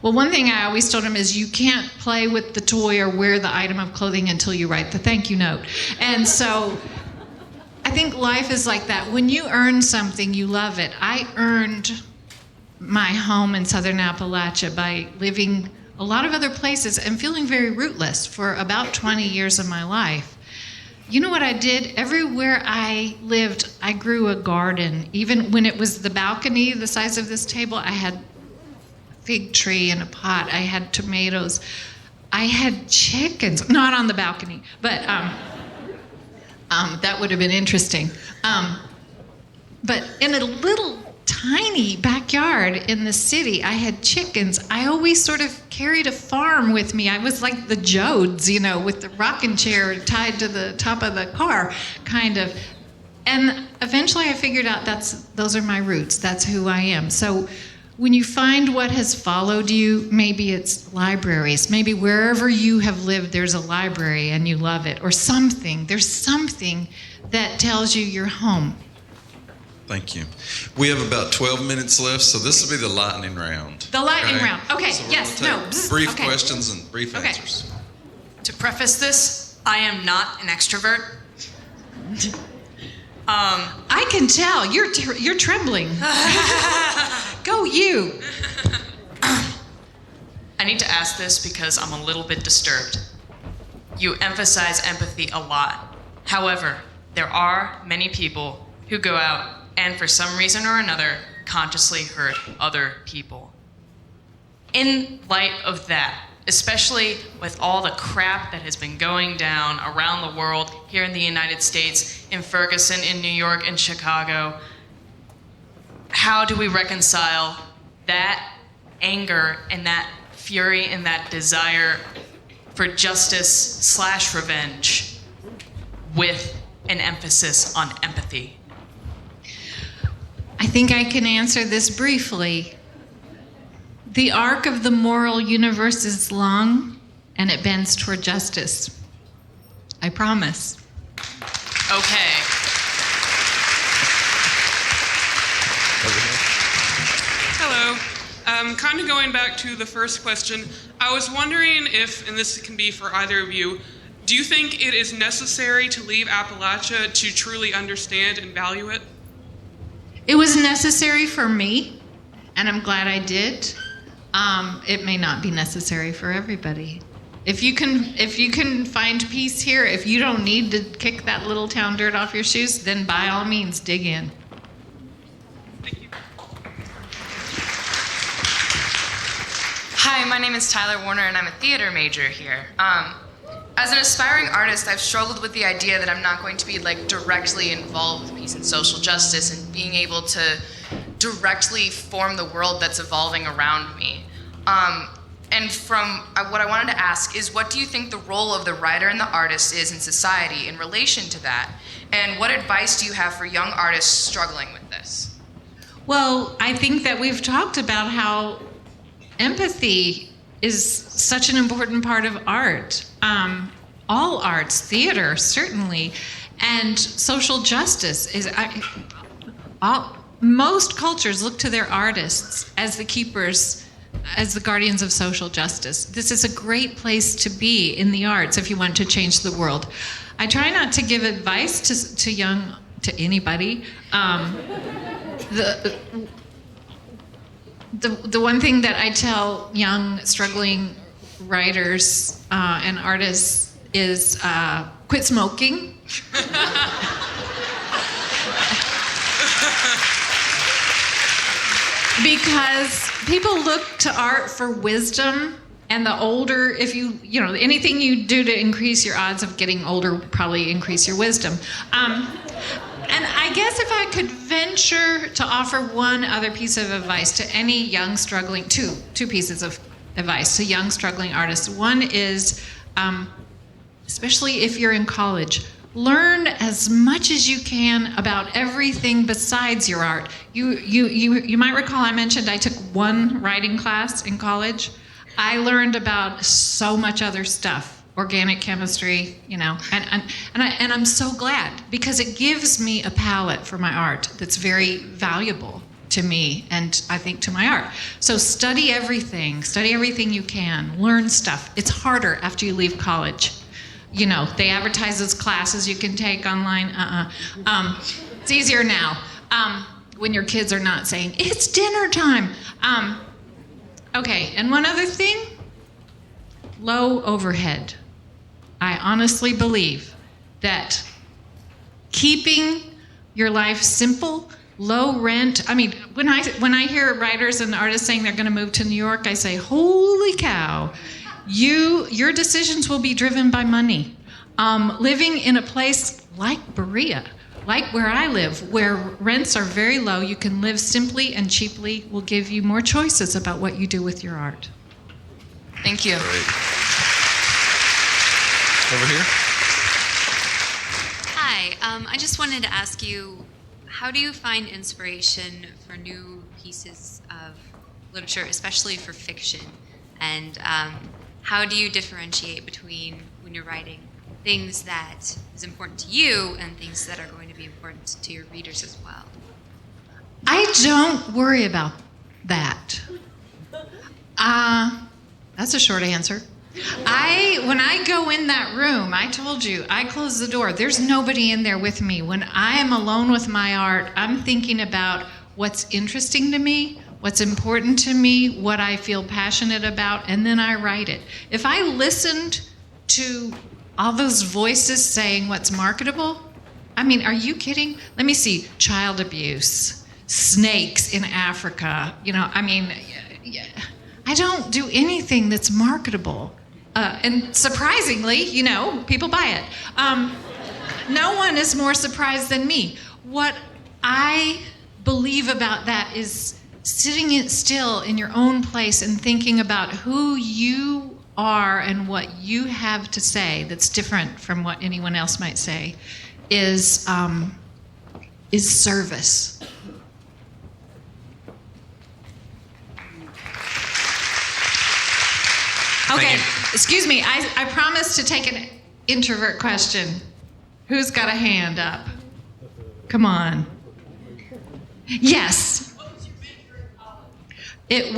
Well, one thing I always told them is you can't play with the toy or wear the item of clothing until you write the thank you note. And so I think life is like that. When you earn something, you love it. I earned my home in Southern Appalachia by living a lot of other places and feeling very rootless for about 20 years of my life. You know what I did? Everywhere I lived, I grew a garden. Even when it was the balcony the size of this table, I had a fig tree in a pot. I had tomatoes. I had chickens. Not on the balcony, but that would have been interesting. But in a little tiny backyard in the city, I had chickens. I always sort of carried a farm with me. I was like the Jodes, with the rocking chair tied to the top of the car, kind of. And eventually I figured out those are my roots. That's who I am. So when you find what has followed you, maybe it's libraries. Maybe wherever you have lived, there's a library and you love it, or something. There's something that tells you you're home. Thank you. We have about 12 minutes left, so this will be the lightning round. The lightning round. Okay, so yes, no. Brief okay. questions and brief answers. To preface this, I am not an extrovert. I can tell. You're trembling. Go you. I need to ask this because I'm a little bit disturbed. You emphasize empathy a lot. However, there are many people who go out and for some reason or another consciously hurt other people. In light of that, especially with all the crap that has been going down around the world, here in the United States, in Ferguson, in New York, in Chicago, how do we reconcile that anger and that fury and that desire for justice/revenge with an emphasis on empathy? I think I can answer this briefly. The arc of the moral universe is long, and it bends toward justice. I promise. Okay. Hello. Kind of going back to the first question, I was wondering if, and this can be for either of you, do you think it is necessary to leave Appalachia to truly understand and value it? It was necessary for me, and I'm glad I did. It may not be necessary for everybody. If you can find peace here, if you don't need to kick that little town dirt off your shoes, then by all means, dig in. Thank you. Hi, my name is Tyler Warner, and I'm a theater major here. As an aspiring artist, I've struggled with the idea that I'm not going to be directly involved with peace and social justice and being able to directly form the world that's evolving around me. And from what I wanted to ask is, what do you think the role of the writer and the artist is in society in relation to that? And what advice do you have for young artists struggling with this? Well, I think that we've talked about how empathy is such an important part of art. All arts, theater, certainly, and social justice is. Most cultures look to their artists as the keepers, as the guardians of social justice. This is a great place to be in the arts if you want to change the world. I try not to give advice to anybody. The one thing that I tell young, struggling writers and artists is quit smoking. Because people look to art for wisdom, and the older, if anything you do to increase your odds of getting older will probably increase your wisdom. And I guess if I could venture to offer one other piece of advice to any young struggling, two pieces of advice to young struggling artists. One is, especially if you're in college, learn as much as you can about everything besides your art. You might recall I mentioned I took one writing class in college. I learned about so much other stuff. Organic chemistry, and I'm so glad, because it gives me a palette for my art that's very valuable to me and I think to my art. So study everything you can, learn stuff. It's harder after you leave college. They advertise those classes you can take online. It's easier now when your kids are not saying, it's dinner time. Okay, and one other thing, low overhead. I honestly believe that keeping your life simple, low rent. I mean, when I hear writers and artists saying they're going to move to New York, I say, holy cow, your decisions will be driven by money. Living in a place like Berea, like where I live, where rents are very low, you can live simply and cheaply, will give you more choices about what you do with your art. Thank you. Great. Over here. Hi, I just wanted to ask you, how do you find inspiration for new pieces of literature, especially for fiction? And how do you differentiate between, when you're writing, things that is important to you and things that are going to be important to your readers as well? I don't worry about that. That's a short answer. When I go in that room, I told you, I close the door. There's nobody in there with me. When I am alone with my art, I'm thinking about what's interesting to me, what's important to me, what I feel passionate about, and then I write it. If I listened to all those voices saying what's marketable, I mean, are you kidding? Let me see, child abuse, snakes in Africa. I mean, I don't do anything that's marketable. And surprisingly, people buy it. No one is more surprised than me. What I believe about that is sitting still in your own place and thinking about who you are and what you have to say that's different from what anyone else might say is service. Okay, excuse me. I promised to take an introvert question. Who's got a hand up? Come on. Yes. It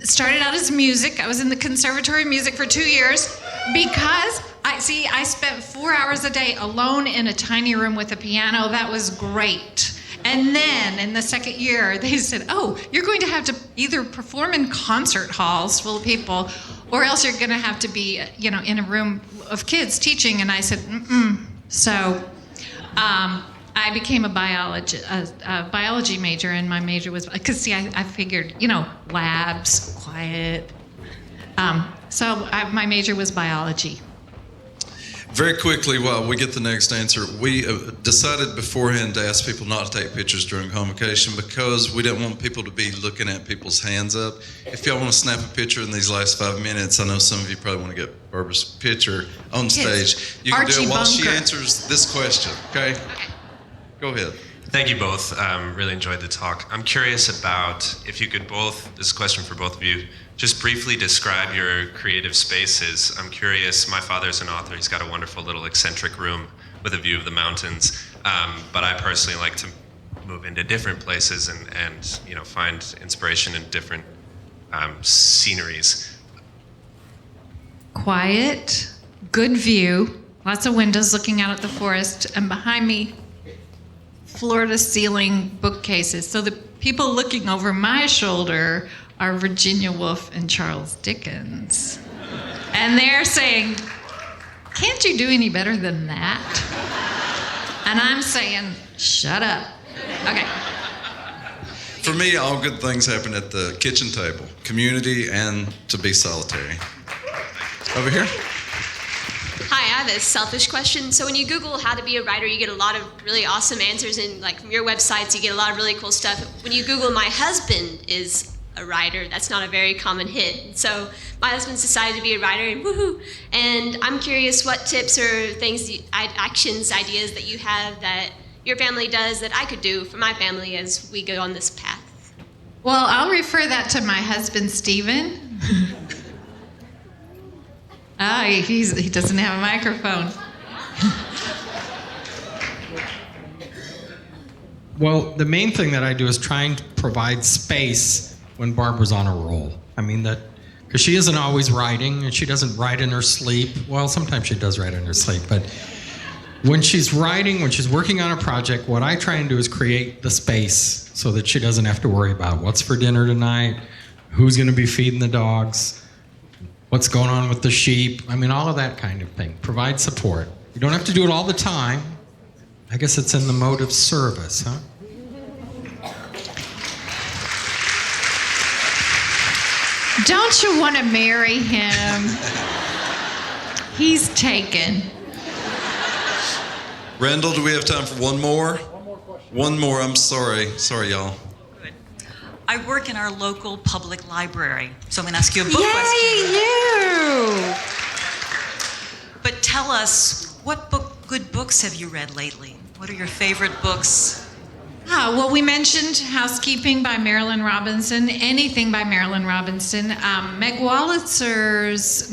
started out as music. I was in the Conservatory of Music for 2 years because I spent 4 hours a day alone in a tiny room with a piano. That was great. And then in the second year, they said, oh, you're going to have to either perform in concert halls full of people, or else you're going to have to be, in a room of kids teaching. And I said, So I became a biology major, and my major was, because I figured, labs, quiet. My major was biology. Very quickly, while we get the next answer, we decided beforehand to ask people not to take pictures during convocation because we didn't want people to be looking at people's hands up. If y'all want to snap a picture in these last 5 minutes, I know some of you probably want to get Barbara's picture on stage. You can do it while she answers this question, okay? Go ahead. Thank you both. Really enjoyed the talk. I'm curious about if you could both, this is a question for both of you, just briefly describe your creative spaces. I'm curious, my father's an author. He's got a wonderful little eccentric room with a view of the mountains. But I personally like to move into different places and find inspiration in different sceneries. Quiet, good view, lots of windows looking out at the forest, and behind me, floor-to-ceiling bookcases. So the people looking over my shoulder are Virginia Woolf and Charles Dickens. And they're saying, can't you do any better than that? And I'm saying, shut up. Okay. For me, all good things happen at the kitchen table, community and to be solitary. Over here. Hi, I have a selfish question. So when you Google how to be a writer, you get a lot of really awesome answers, and from your websites, you get a lot of really cool stuff. When you Google my husband is a writer, that's not a very common hit. So my husband's decided to be a writer, and woohoo! And I'm curious what tips or things, actions, ideas that you have that your family does that I could do for my family as we go on this path. Well, I'll refer that to my husband, Stephen. He doesn't have a microphone. Well, the main thing that I do is try and provide space when Barbara's on a roll. I mean that, because she isn't always writing, and she doesn't write in her sleep. Well, sometimes she does write in her sleep, but when she's writing, when she's working on a project, what I try and do is create the space so that she doesn't have to worry about what's for dinner tonight, who's going to be feeding the dogs, what's going on with the sheep. I mean, all of that kind of thing. Provide support. You don't have to do it all the time. I guess it's in the mode of service, huh? Don't you want to marry him? He's taken. Randall, do we have time for one more? One more, I'm sorry. Sorry, y'all. Good. I work in our local public library, so I'm going to ask you a book question. Yay, you! But tell us, what good books have you read lately? What are your favorite books? Well, we mentioned Housekeeping by Marilyn Robinson, anything by Marilyn Robinson. Meg Wollitzer's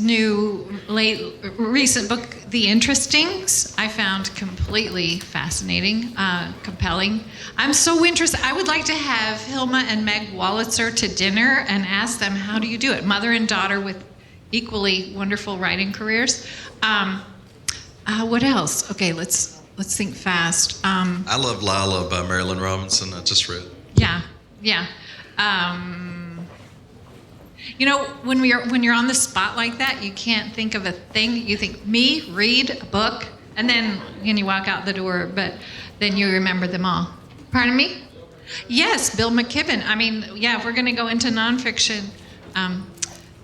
recent book, The Interestings, I found completely fascinating, compelling. I'm so interested. I would like to have Hilma and Meg Wolitzer to dinner and ask them, how do you do it? Mother and daughter with equally wonderful writing careers. What else? Okay, let's think fast. I love Lila by Marilyn Robinson. I just read. Yeah. When you're on the spot like that, you can't think of a thing. You think, me, read a book, and then you walk out the door, but then you remember them all. Pardon me? Yes, Bill McKibben. I mean, yeah, if we're going to go into nonfiction,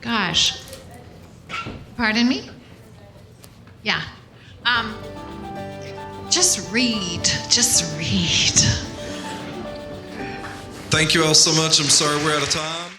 gosh. Pardon me? Yeah. Just read. Just read. Thank you all so much. I'm sorry we're out of time.